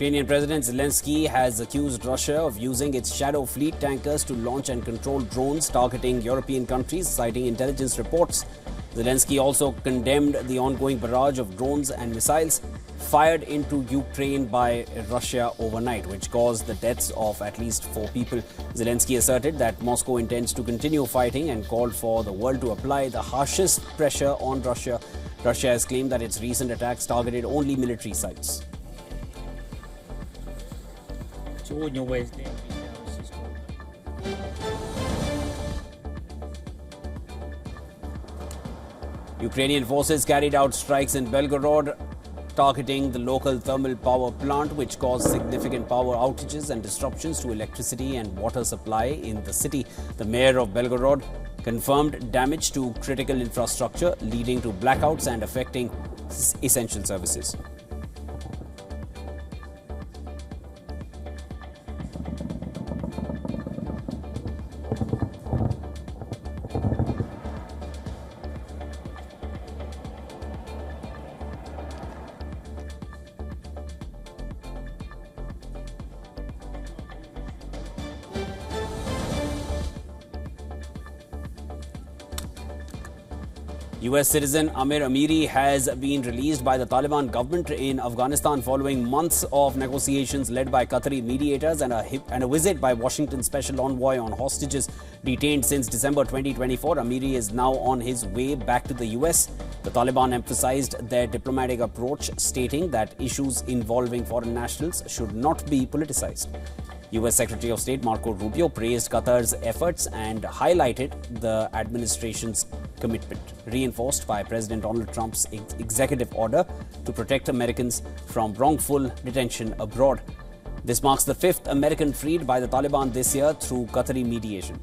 Ukrainian President Zelensky has accused Russia of using its Shadow Fleet tankers to launch and control drones targeting European countries, citing intelligence reports. Zelensky also condemned the ongoing barrage of drones and missiles fired into Ukraine by Russia overnight, which caused the deaths of at least 4 people. Zelensky asserted that Moscow intends to continue fighting and called for the world to apply the harshest pressure on Russia. Russia has claimed that its recent attacks targeted only military sites. Ukrainian forces carried out strikes in Belgorod, targeting the local thermal power plant, which caused significant power outages and disruptions to electricity and water supply in the city. The mayor of Belgorod confirmed damage to critical infrastructure, leading to blackouts and affecting essential services. US citizen Amir Amiri has been released by the Taliban government in Afghanistan following months of negotiations led by Qatari mediators and a visit by Washington Special Envoy on hostages detained since December 2024. Amiri is now on his way back to the US. The Taliban emphasized their diplomatic approach, stating that issues involving foreign nationals should not be politicized. US Secretary of State Marco Rubio praised Qatar's efforts and highlighted the administration's commitment, reinforced by President Donald Trump's executive order to protect Americans from wrongful detention abroad. This marks the 5th American freed by the Taliban this year through Qatari mediation.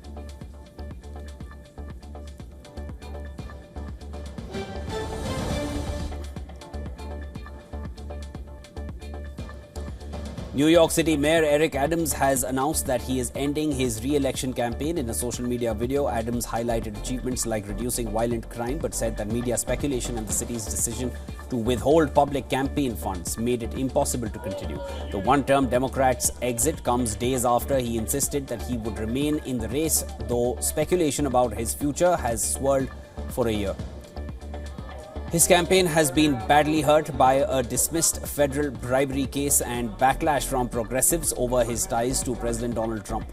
New York City Mayor Eric Adams has announced that he is ending his re-election campaign. In a social media video, Adams highlighted achievements like reducing violent crime, but said that media speculation and the city's decision to withhold public campaign funds made it impossible to continue. The one-term Democrat's exit comes days after he insisted that he would remain in the race, though speculation about his future has swirled for a year. His campaign has been badly hurt by a dismissed federal bribery case and backlash from progressives over his ties to President Donald Trump.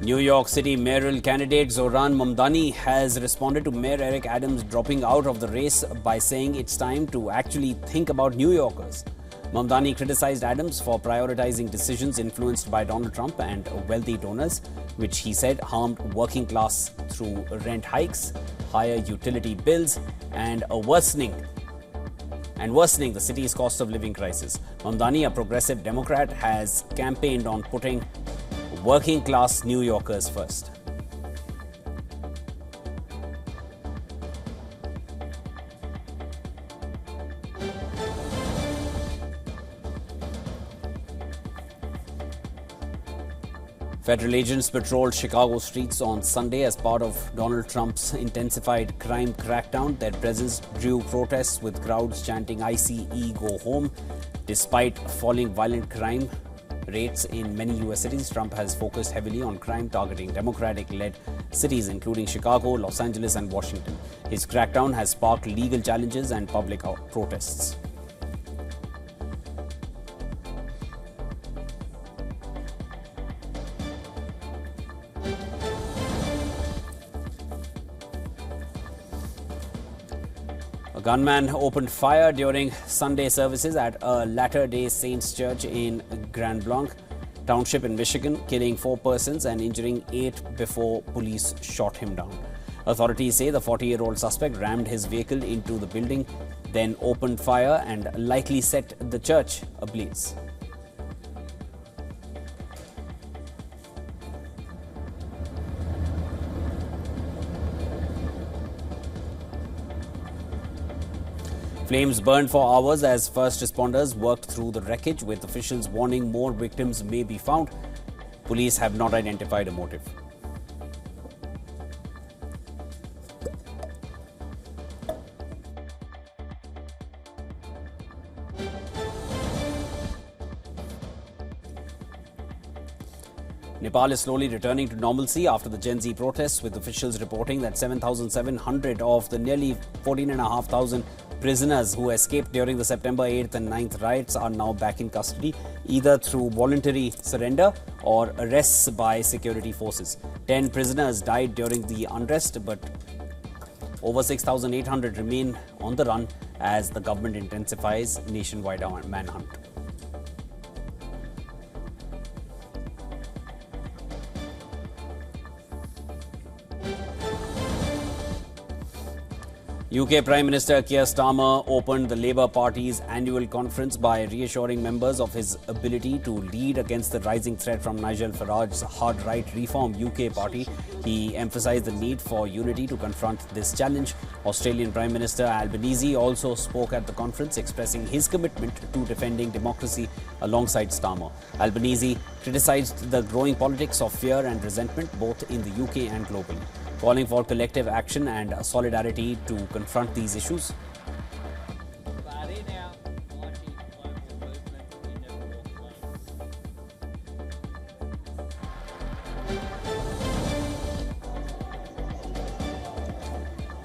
New York City mayoral candidate Zohran Mamdani has responded to Mayor Eric Adams dropping out of the race by saying it's time to actually think about New Yorkers. Mamdani criticized Adams for prioritizing decisions influenced by Donald Trump and wealthy donors, which he said harmed working class through rent hikes, higher utility bills, and worsening the city's cost of living crisis. Mamdani, a progressive Democrat, has campaigned on putting working class New Yorkers first. Federal agents patrolled Chicago streets on Sunday as part of Donald Trump's intensified crime crackdown. Their presence drew protests with crowds chanting "ICE, go home." Despite falling violent crime rates in many U.S. cities, Trump has focused heavily on crime targeting Democratic-led cities, including Chicago, Los Angeles, and Washington. His crackdown has sparked legal challenges and public protests. A gunman opened fire during Sunday services at a Latter-day Saints church in Grand Blanc Township in Michigan, killing 4 persons and injuring 8 before police shot him down. Authorities say the 40-year-old suspect rammed his vehicle into the building, then opened fire and likely set the church ablaze. Flames burned for hours as first responders worked through the wreckage, with officials warning more victims may be found. Police have not identified a motive. Nepal is slowly returning to normalcy after the Gen Z protests, with officials reporting that 7,700 of the nearly 14,500 prisoners who escaped during the September 8th and 9th riots are now back in custody, either through voluntary surrender or arrests by security forces. 10 prisoners died during the unrest, but over 6,800 remain on the run as the government intensifies nationwide manhunt. UK Prime Minister Keir Starmer opened the Labour Party's annual conference by reassuring members of his ability to lead against the rising threat from Nigel Farage's hard-right Reform UK party. He emphasised the need for unity to confront this challenge. Australian Prime Minister Albanese also spoke at the conference, expressing his commitment to defending democracy alongside Starmer. Albanese criticised the growing politics of fear and resentment both in the UK and globally, calling for collective action and solidarity to confront these issues.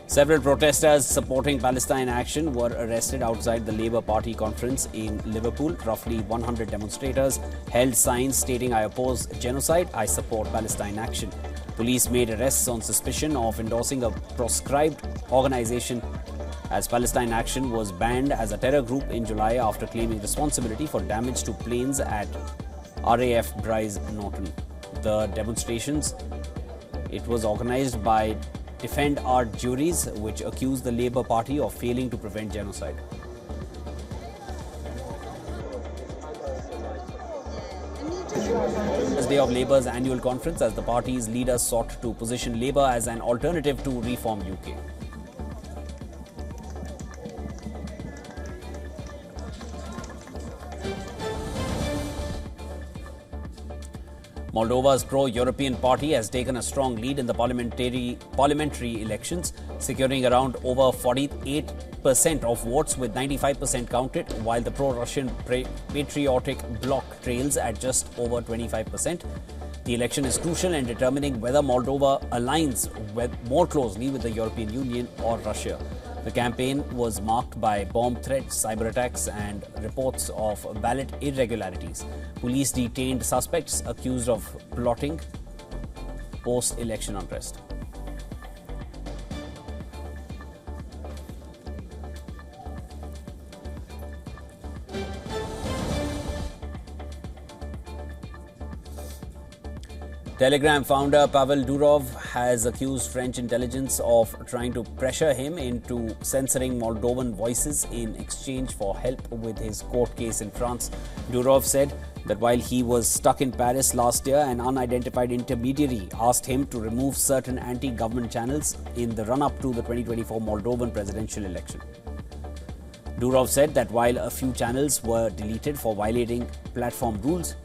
Several protesters supporting Palestine Action were arrested outside the Labour Party conference in Liverpool. Roughly 100 demonstrators held signs stating, "I oppose genocide, I support Palestine Action." Police made arrests on suspicion of endorsing a proscribed organisation, as Palestine Action was banned as a terror group in July after claiming responsibility for damage to planes at RAF Bryce Norton. The demonstrations, it was organised by Defend Our Juries, which accused the Labour Party of failing to prevent genocide. Day of Labour's annual conference, as the party's leaders sought to position Labour as an alternative to Reform UK. Moldova's pro-European party has taken a strong lead in the parliamentary elections, securing around over 48% of votes, with 95% counted, while the pro-Russian patriotic bloc trails at just over 25%. The election is crucial in determining whether Moldova aligns more closely with the European Union or Russia. The campaign was marked by bomb threats, cyber attacks, and reports of ballot irregularities. Police detained suspects accused of plotting post-election unrest. Telegram founder Pavel Durov has accused French intelligence of trying to pressure him into censoring Moldovan voices in exchange for help with his court case in France. Durov said that while he was stuck in Paris last year, an unidentified intermediary asked him to remove certain anti-government channels in the run-up to the 2024 Moldovan presidential election. Durov said that while a few channels were deleted for violating platform rules,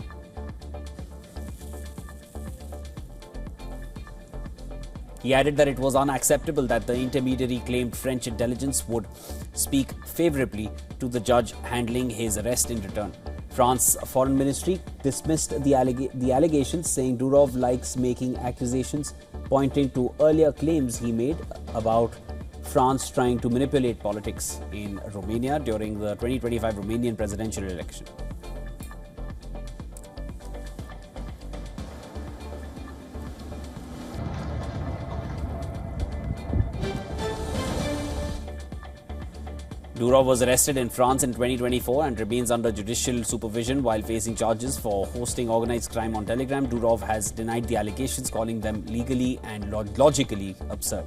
he added that it was unacceptable that the intermediary claimed French intelligence would speak favourably to the judge handling his arrest in return. France's foreign ministry dismissed the allegations, saying Durov likes making accusations, pointing to earlier claims he made about France trying to manipulate politics in Romania during the 2025 Romanian presidential election. Durov was arrested in France in 2024 and remains under judicial supervision while facing charges for hosting organised crime on Telegram. Durov has denied the allegations, calling them legally and logically absurd.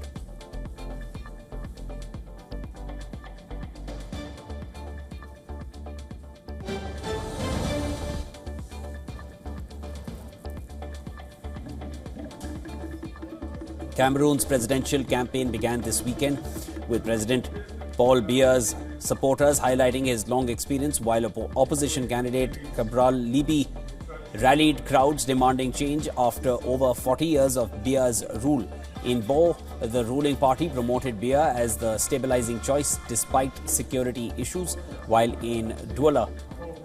Cameroon's presidential campaign began this weekend, with President Paul Biya's supporters, highlighting his long experience, while opposition candidate Cabral Libi rallied crowds demanding change after over 40 years of Bia's rule. In Bo, the ruling party promoted Bia as the stabilizing choice despite security issues, while in Douala,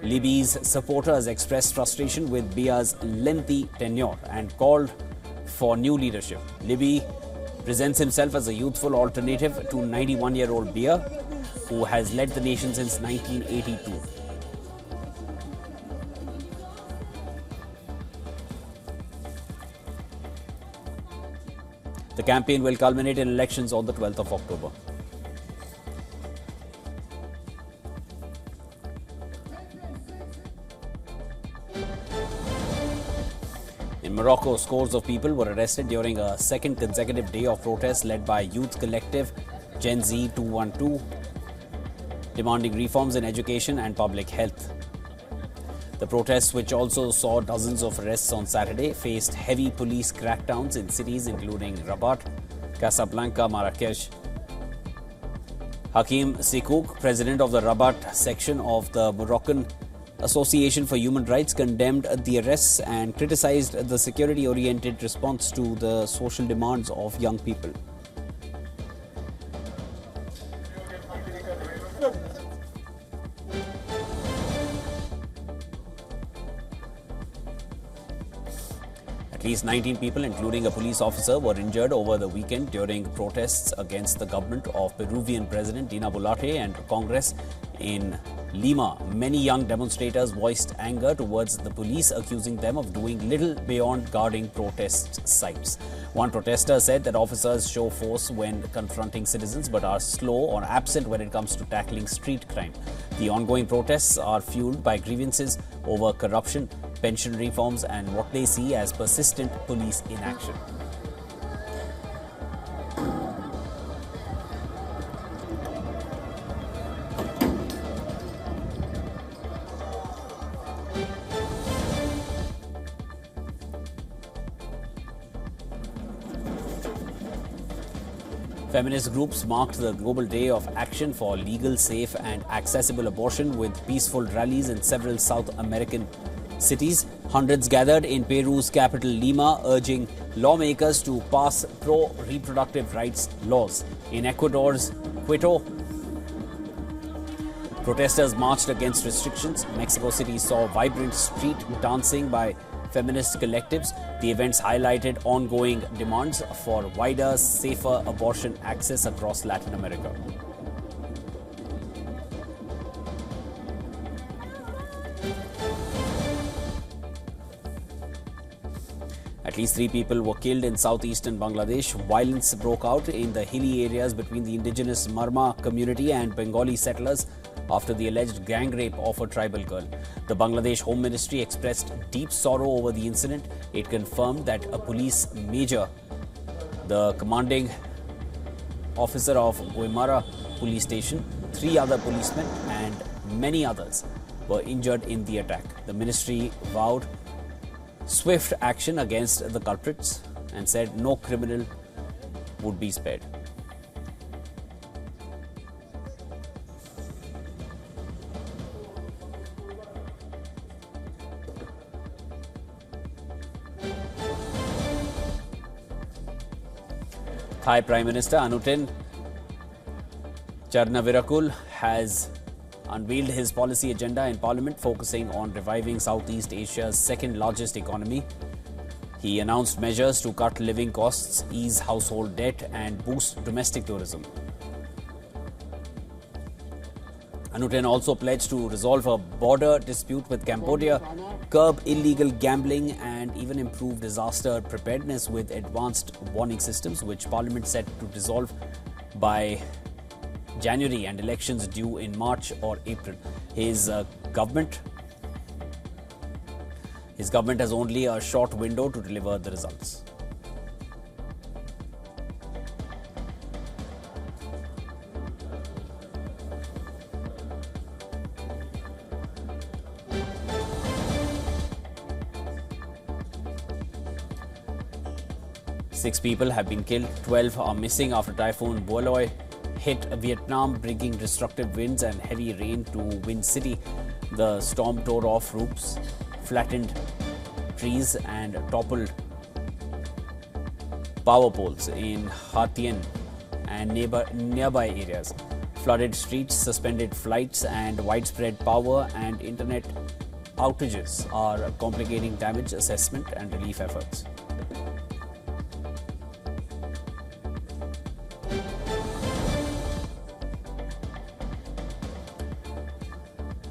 Libi's supporters expressed frustration with Bia's lengthy tenure and called for new leadership. Libi presents himself as a youthful alternative to 91-year-old Bia, who has led the nation since 1982. The campaign will culminate in elections on the 12th of October. In Morocco, scores of people were arrested during a second consecutive day of protests led by youth collective Gen Z 212, demanding reforms in education and public health. The protests, which also saw dozens of arrests on Saturday, faced heavy police crackdowns in cities including Rabat, Casablanca, Marrakesh. Hakim Sikouk, president of the Rabat section of the Moroccan Association for Human Rights, condemned the arrests and criticized the security-oriented response to the social demands of young people. At least 19 people, including a police officer, were injured over the weekend during protests against the government of Peruvian President Dina Boluarte and Congress in Lima. Many young demonstrators voiced anger towards the police, accusing them of doing little beyond guarding protest sites. One protester said that officers show force when confronting citizens but are slow or absent when it comes to tackling street crime. The ongoing protests are fueled by grievances over corruption, pension reforms, and what they see as persistent police inaction. Feminist groups marked the Global Day of Action for Legal, Safe and Accessible Abortion with peaceful rallies in several South American cities. Hundreds gathered in Peru's capital Lima, urging lawmakers to pass pro-reproductive rights laws. In Ecuador's Quito, protesters marched against restrictions. Mexico City saw vibrant street dancing by feminist collectives. The events highlighted ongoing demands for wider, safer abortion access across Latin America. At least 3 people were killed in southeastern Bangladesh. Violence broke out in the hilly areas between the indigenous Marma community and Bengali settlers after the alleged gang rape of a tribal girl. The Bangladesh Home Ministry expressed deep sorrow over the incident. It confirmed that a police major, the commanding officer of Guimara police station, 3 other policemen and many others were injured in the attack. The ministry vowed swift action against the culprits and said no criminal would be spared. Thai Prime Minister Anutin Charnavirakul has unveiled his policy agenda in Parliament, focusing on reviving Southeast Asia's second largest economy. He announced measures to cut living costs, ease household debt and boost domestic tourism. Anutin also pledged to resolve a border dispute with Cambodia, curb illegal gambling and even improve disaster preparedness with advanced warning systems, which Parliament set to dissolve by January and elections due in March or April. His government has only a short window to deliver the results. Six people have been killed, 12 are missing after Typhoon Bualoy hit Vietnam, bringing destructive winds and heavy rain to Wind City. The storm tore off roofs, flattened trees and toppled power poles in Hatien and nearby areas. Flooded streets, suspended flights and widespread power and internet outages are complicating damage assessment and relief efforts.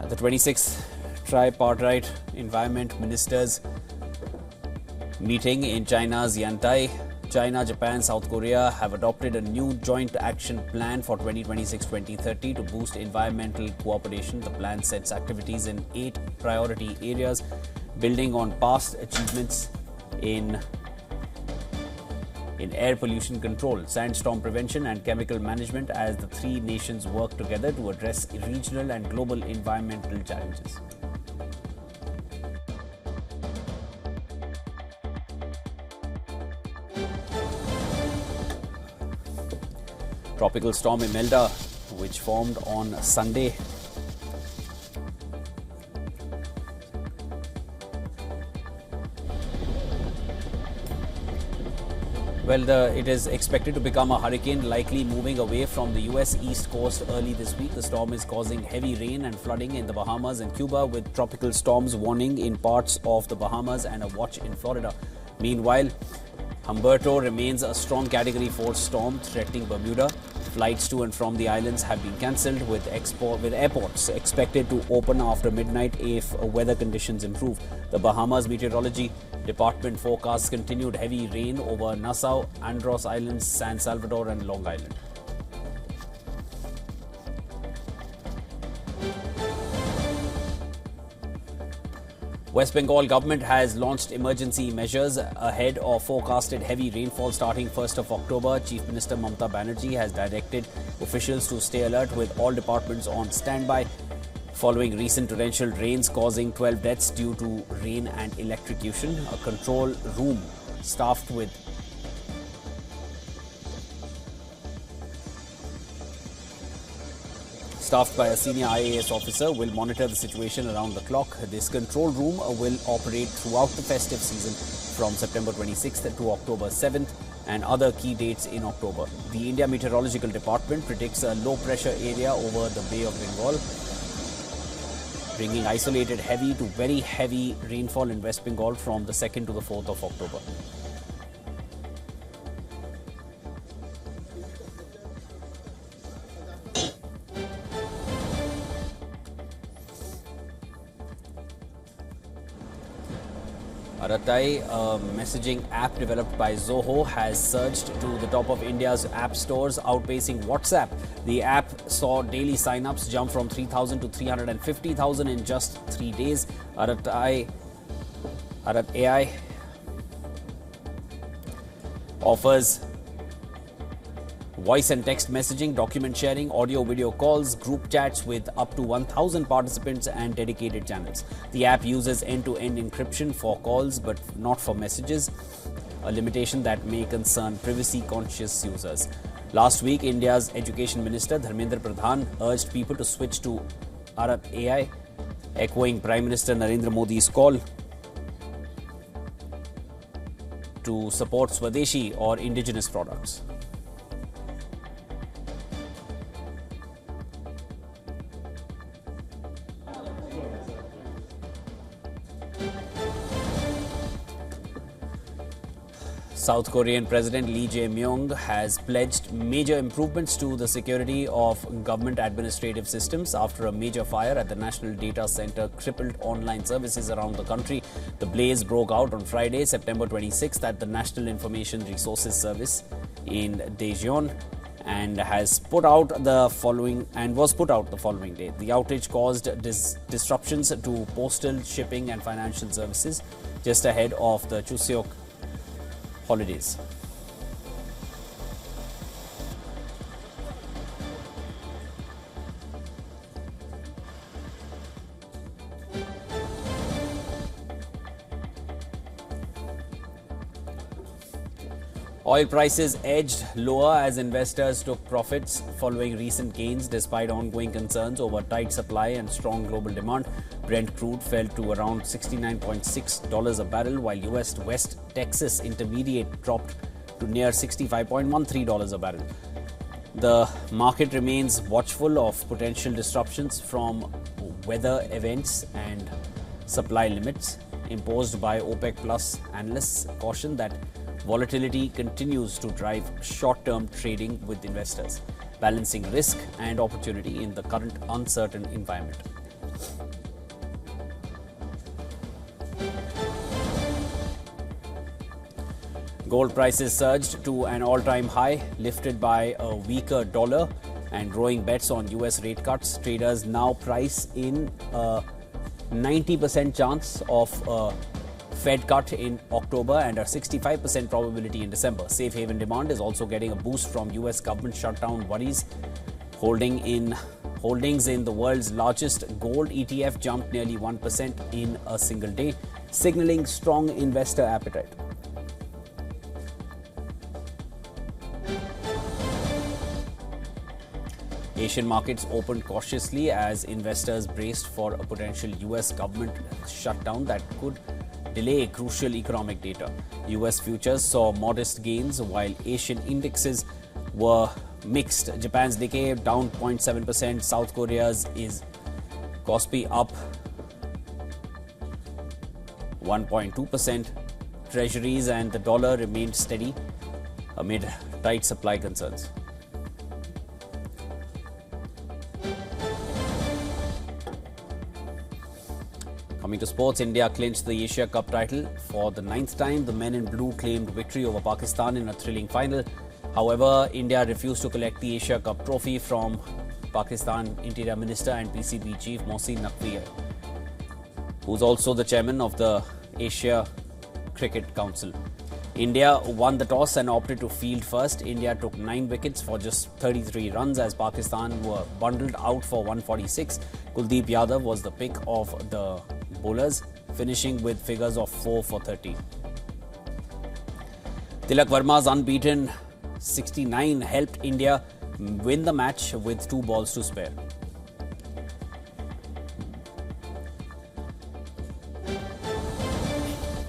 At the 26th Tripartite Environment Ministers meeting in China's Yantai, China, Japan, South Korea have adopted a new joint action plan for 2026-2030 to boost environmental cooperation. The plan sets activities in 8 priority areas, building on past achievements in air pollution control, sandstorm prevention and chemical management as the 3 nations work together to address regional and global environmental challenges. Tropical storm Imelda, which formed on Sunday, it is expected to become a hurricane, likely moving away from the US east coast early this week. The storm is causing heavy rain and flooding in the Bahamas and Cuba, with tropical storms warning in parts of the Bahamas and a watch in Florida. Meanwhile, Humberto remains a strong Category 4 storm threatening Bermuda. Flights to and from the islands have been cancelled, with airports expected to open after midnight if weather conditions improve. The Bahamas Meteorology Department forecasts continued heavy rain over Nassau, Andros Islands, San Salvador and Long Island. West Bengal government has launched emergency measures ahead of forecasted heavy rainfall starting 1st of October. Chief Minister Mamdani Banerjee has directed officials to stay alert, with all departments on standby following recent torrential rains causing 12 deaths due to rain and electrocution. A control room staffed by a senior IAS officer will monitor the situation around the clock. This control room will operate throughout the festive season from September 26th to October 7th and other key dates in October. The India Meteorological Department predicts a low pressure area over the Bay of Bengal, bringing isolated heavy to very heavy rainfall in West Bengal from the 2nd to the 4th of October. Aratai, a messaging app developed by Zoho, has surged to the top of India's app stores, outpacing WhatsApp. The app saw daily sign-ups jump from 3,000 to 350,000 in just 3 days. Aratai AI offers voice and text messaging, document sharing, audio-video calls, group chats with up to 1,000 participants and dedicated channels. The app uses end-to-end encryption for calls but not for messages, a limitation that may concern privacy-conscious users. Last week, India's Education Minister Dharmendra Pradhan urged people to switch to Arat AI, echoing Prime Minister Narendra Modi's call to support Swadeshi or indigenous products. South Korean President Lee Jae-myung has pledged major improvements to the security of government administrative systems after a major fire at the National Data Center crippled online services around the country. The blaze broke out on Friday, September 26th at the National Information Resources Service in Daejeon and was put out the following day. The outage caused disruptions to postal, shipping and financial services just ahead of the Chuseok holidays. Oil prices edged lower as investors took profits following recent gains despite ongoing concerns over tight supply and strong global demand. Brent crude fell to around $69.6 a barrel, while US West Texas Intermediate dropped to near $65.13 a barrel. The market remains watchful of potential disruptions from weather events and supply limits imposed by OPEC Plus. Analysts caution that volatility continues to drive short-term trading with investors, balancing risk and opportunity in the current uncertain environment. Gold prices surged to an all-time high, lifted by a weaker dollar and growing bets on US rate cuts. Traders now price in a 90% chance of a Fed cut in October and a 65% probability in December. Safe haven demand is also getting a boost from US government shutdown worries. Holdings in the world's largest gold ETF jumped nearly 1% in a single day, signaling strong investor appetite. Asian markets opened cautiously as investors braced for a potential US government shutdown that could delay crucial economic data. US futures saw modest gains while Asian indexes were mixed. Japan's Nikkei down 0.7%, South Korea's is Kospi up 1.2%. Treasuries and the dollar remained steady amid tight supply concerns. Coming to sports, India clinched the Asia Cup title for the 9th time. The men in blue claimed victory over Pakistan in a thrilling final. However, India refused to collect the Asia Cup trophy from Pakistan Interior Minister and PCB Chief Mohsin Naqvi, who's also the chairman of the Asia Cricket Council. India won the toss and opted to field first. India took 9 wickets for just 33 runs as Pakistan were bundled out for 146. Kuldeep Yadav was the pick of the bowlers, finishing with figures of 4 for 30. Tilak Verma's unbeaten 69 helped India win the match with 2 balls to spare.